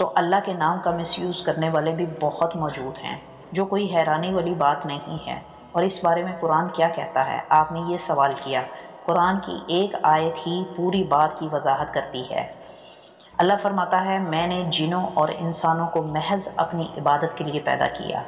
تو اللہ کے نام کا مس یوز کرنے والے بھی بہت موجود ہیں، جو کوئی حیرانی والی بات نہیں ہے۔ اور اس بارے میں قرآن کیا کہتا ہے؟ آپ نے یہ سوال کیا۔ قرآن کی ایک آیت ہی پوری بات کی وضاحت کرتی ہے۔ اللہ فرماتا ہے، میں نے جنوں اور انسانوں کو محض اپنی عبادت کے لیے پیدا کیا۔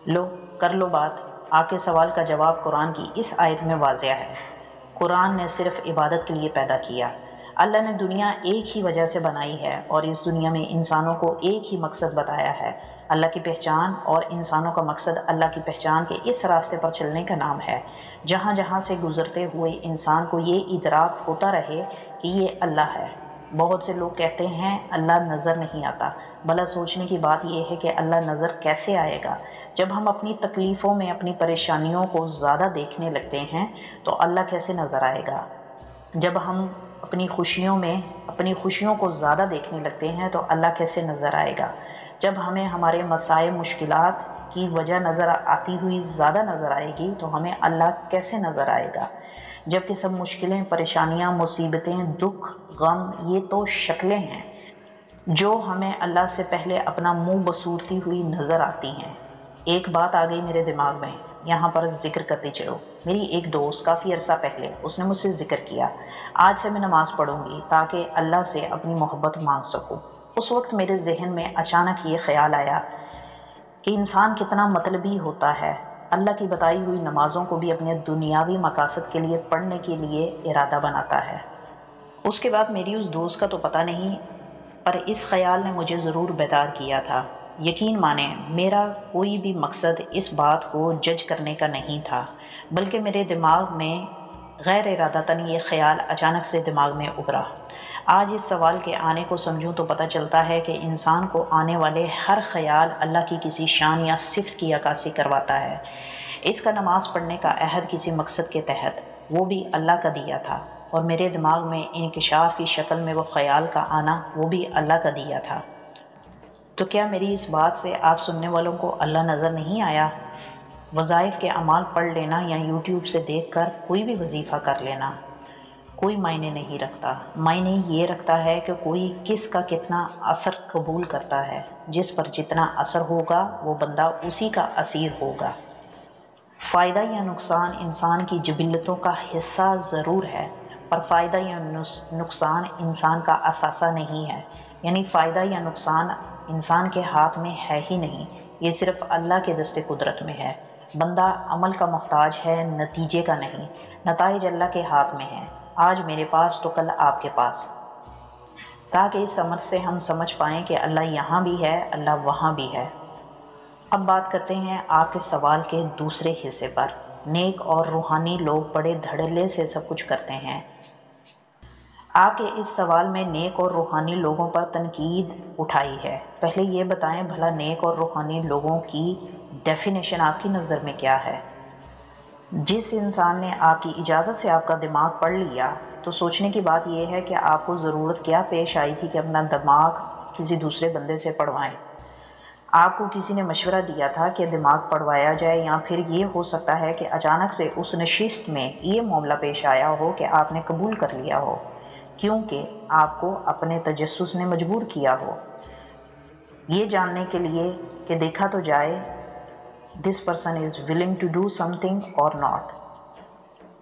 لو کر لو بات۔ آپ کے سوال کا جواب قرآن کی اس آیت میں واضح ہے۔ قرآن نے صرف عبادت کے لیے پیدا کیا۔ اللہ نے دنیا ایک ہی وجہ سے بنائی ہے اور اس دنیا میں انسانوں کو ایک ہی مقصد بتایا ہے۔ اللہ کی پہچان اور انسانوں کا مقصد اللہ کی پہچان کے اس راستے پر چلنے کا نام ہے، جہاں جہاں سے گزرتے ہوئے انسان کو یہ ادراک ہوتا رہے کہ یہ اللہ ہے۔ بہت سے لوگ کہتے ہیں اللہ نظر نہیں آتا۔ بھلا سوچنے کی بات یہ ہے کہ اللہ نظر کیسے آئے گا؟ جب ہم اپنی تکلیفوں میں اپنی پریشانیوں کو زیادہ دیکھنے لگتے ہیں تو اللہ کیسے نظر آئے گا؟ جب ہم اپنی خوشیوں کو زیادہ دیکھنے لگتے ہیں تو اللہ کیسے نظر آئے گا؟ جب ہمیں ہمارے مسائل مشکلات کی وجہ نظر آتی ہوئی زیادہ نظر آئے گی تو ہمیں اللہ کیسے نظر آئے گا؟ جبکہ سب مشکلیں، پریشانیاں، مصیبتیں، دکھ، غم یہ تو شکلیں ہیں جو ہمیں اللہ سے پہلے اپنا منہ بصورتی ہوئی نظر آتی ہیں۔ ایک بات آ گئی میرے دماغ میں، یہاں پر ذکر کرتے چلو۔ میری ایک دوست کافی عرصہ پہلے اس نے مجھ سے ذکر کیا، آج سے میں نماز پڑھوں گی تاکہ اللہ سے اپنی محبت مانگ سکوں۔ اس وقت میرے ذہن میں اچانک یہ خیال آیا کہ انسان کتنا مطلبی ہوتا ہے، اللہ کی بتائی ہوئی نمازوں کو بھی اپنے دنیاوی مقاصد کے لیے پڑھنے کے لیے ارادہ بناتا ہے۔ اس کے بعد میری اس دوست کا تو پتہ نہیں، پر اس خیال نے مجھے ضرور بیدار کیا تھا۔ یقین مانیں میرا کوئی بھی مقصد اس بات کو جج کرنے کا نہیں تھا، بلکہ میرے دماغ میں غیر ارادتاً یہ خیال اچانک سے دماغ میں ابھرا۔ آج اس سوال کے آنے کو سمجھوں تو پتہ چلتا ہے کہ انسان کو آنے والے ہر خیال اللہ کی کسی شان یا صفت کی عکاسی کرواتا ہے۔ اس کا نماز پڑھنے کا عہد کسی مقصد کے تحت، وہ بھی اللہ کا دیا تھا، اور میرے دماغ میں انکشاف کی شکل میں وہ خیال کا آنا وہ بھی اللہ کا دیا تھا۔ تو کیا میری اس بات سے آپ سننے والوں کو اللہ نظر نہیں آیا؟ وظائف کے اعمال پڑھ لینا یا یوٹیوب سے دیکھ کر کوئی بھی وظیفہ کر لینا کوئی معنی نہیں رکھتا۔ معنی یہ رکھتا ہے کہ کوئی کس کا کتنا اثر قبول کرتا ہے۔ جس پر جتنا اثر ہوگا وہ بندہ اسی کا اسیر ہوگا۔ فائدہ یا نقصان انسان کی جبلتوں کا حصہ ضرور ہے، پر فائدہ یا نقصان انسان کا اثاثہ نہیں ہے۔ یعنی فائدہ یا نقصان انسان کے ہاتھ میں ہے ہی نہیں، یہ صرف اللہ کے دست قدرت میں ہے۔ بندہ عمل کا محتاج ہے، نتیجے کا نہیں۔ نتائج اللہ کے ہاتھ میں ہیں، آج میرے پاس تو کل آپ کے پاس۔ تاکہ اس سمجھ سے ہم سمجھ پائیں کہ اللہ یہاں بھی ہے، اللہ وہاں بھی ہے۔ اب بات کرتے ہیں آپ کے سوال کے دوسرے حصے پر۔ نیک اور روحانی لوگ بڑے دھڑلے سے سب کچھ کرتے ہیں۔ آپ کے اس سوال میں نیک اور روحانی لوگوں پر تنقید اٹھائی ہے۔ پہلے یہ بتائیں بھلا نیک اور روحانی لوگوں کی ڈیفینیشن آپ کی نظر میں کیا ہے؟ جس انسان نے آپ کی اجازت سے آپ کا دماغ پڑھ لیا تو سوچنے کی بات یہ ہے کہ آپ کو ضرورت کیا پیش آئی تھی کہ اپنا دماغ کسی دوسرے بندے سے پڑھوائیں؟ آپ کو کسی نے مشورہ دیا تھا کہ دماغ پڑھوایا جائے، یا پھر یہ ہو سکتا ہے کہ اچانک سے اس نشست میں یہ معاملہ پیش آیا ہو کہ آپ نے قبول کر لیا ہو، کیونکہ آپ کو اپنے تجسس نے مجبور کیا ہو یہ جاننے کے لیے کہ دیکھا تو جائے this person is willing to do something or not۔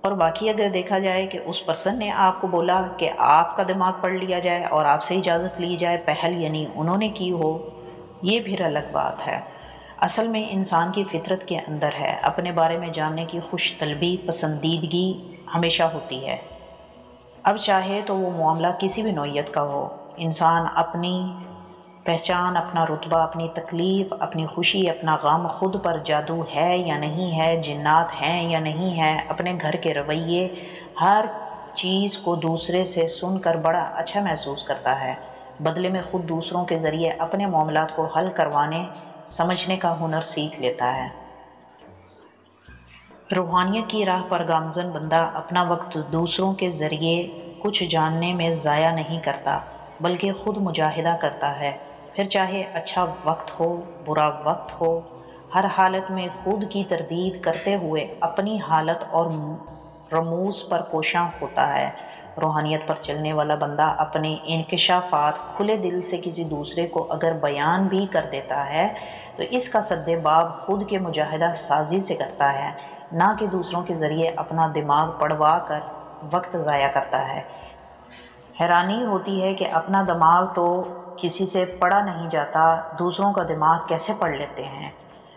اور باقی اگر دیکھا جائے کہ اس پرسن نے آپ کو بولا کہ آپ کا دماغ پڑھ لیا جائے اور آپ سے اجازت لی جائے، پہل یعنی انہوں نے کی ہو، یہ پھر الگ بات ہے۔ اصل میں انسان کی فطرت کے اندر ہے، اپنے بارے میں جاننے کی خوش طلبی، پسندیدگی ہمیشہ ہوتی ہے۔ اب چاہے تو وہ معاملہ کسی بھی نوعیت کا ہو، انسان اپنی پہچان، اپنا رتبہ، اپنی تکلیف، اپنی خوشی، اپنا غم، خود پر جادو ہے یا نہیں ہے، جنات ہیں یا نہیں ہے، اپنے گھر کے رویے، ہر چیز کو دوسرے سے سن کر بڑا اچھا محسوس کرتا ہے، بدلے میں خود دوسروں کے ذریعے اپنے معاملات کو حل کروانے سمجھنے کا ہنر سیکھ لیتا ہے۔ روحانیت کی راہ پر گامزن بندہ اپنا وقت دوسروں کے ذریعے کچھ جاننے میں ضائع نہیں کرتا، بلکہ خود مجاہدہ کرتا ہے، پھر چاہے اچھا وقت ہو، برا وقت ہو، ہر حالت میں خود کی تردید کرتے ہوئے اپنی حالت اور رموز پر پوشاں ہوتا ہے۔ روحانیت پر چلنے والا بندہ اپنے انکشافات کھلے دل سے کسی دوسرے کو اگر بیان بھی کر دیتا ہے تو اس کا سد باب خود کے مجاہدہ سازی سے کرتا ہے، نہ کہ دوسروں کے ذریعے اپنا دماغ پڑوا کر وقت ضائع کرتا ہے۔ حیرانی ہوتی ہے کہ اپنا دماغ تو کسی سے پڑھا نہیں جاتا، دوسروں کا دماغ کیسے پڑھ لیتے ہیں۔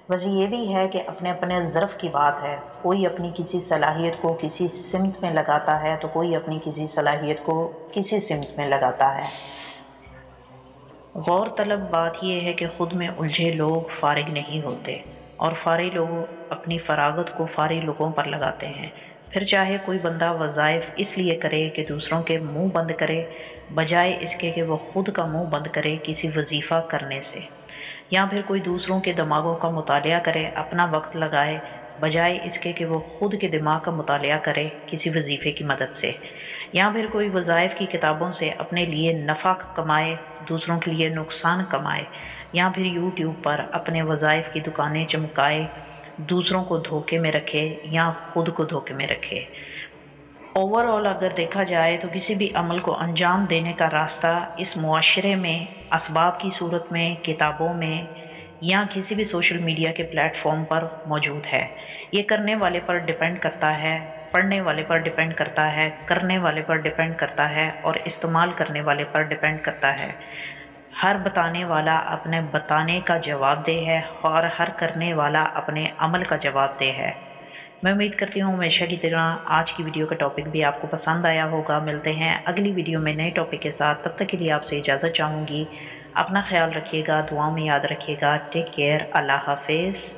ویسے یہ بھی ہے کہ اپنے اپنے ظرف کی بات ہے، کوئی اپنی کسی صلاحیت کو کسی سمت میں لگاتا ہے تو کوئی اپنی کسی صلاحیت کو کسی سمت میں لگاتا ہے۔ غور طلب بات یہ ہے کہ خود میں الجھے لوگ فارغ نہیں ہوتے، اور فارغ لوگ اپنی فراغت کو فارغ لوگوں پر لگاتے ہیں۔ پھر چاہے کوئی بندہ وظائف اس لیے کرے کہ دوسروں کے منہ بند کرے، بجائے اس کے کہ وہ خود کا منہ بند کرے کسی وظیفہ کرنے سے، یا پھر کوئی دوسروں کے دماغوں کا مطالعہ کرے، اپنا وقت لگائے، بجائے اس کے کہ وہ خود کے دماغ کا مطالعہ کرے کسی وظیفے کی مدد سے، یا پھر کوئی وظائف کی کتابوں سے اپنے لیے نفع کمائے، دوسروں کے لیے نقصان کمائے، یا پھر یوٹیوب پر اپنے وظائف کی دکانیں چمکائے، دوسروں کو دھوکے میں رکھے یا خود کو دھوکے میں رکھے۔ اوورآل اگر دیکھا جائے تو کسی بھی عمل کو انجام دینے کا راستہ اس معاشرے میں اسباب کی صورت میں، کتابوں میں، یا کسی بھی سوشل میڈیا کے پلیٹ فارم پر موجود ہے۔ یہ کرنے والے پر ڈیپینڈ کرتا ہے، پڑھنے والے پر ڈیپینڈ کرتا ہے، کرنے والے پر ڈیپینڈ کرتا ہے، اور استعمال کرنے والے پر ڈیپینڈ کرتا ہے۔ ہر بتانے والا اپنے بتانے کا جواب دہ ہے، اور ہر کرنے والا اپنے عمل کا جواب دہ ہے۔ میں امید کرتی ہوں ہمیشہ کی طرح آج کی ویڈیو کا ٹاپک بھی آپ کو پسند آیا ہوگا۔ ملتے ہیں اگلی ویڈیو میں نئے ٹاپک کے ساتھ، تب تک کے لیے آپ سے اجازت چاہوں گی۔ اپنا خیال رکھیے گا، دعاؤں میں یاد رکھیے گا۔ ٹیک کیئر، اللہ حافظ۔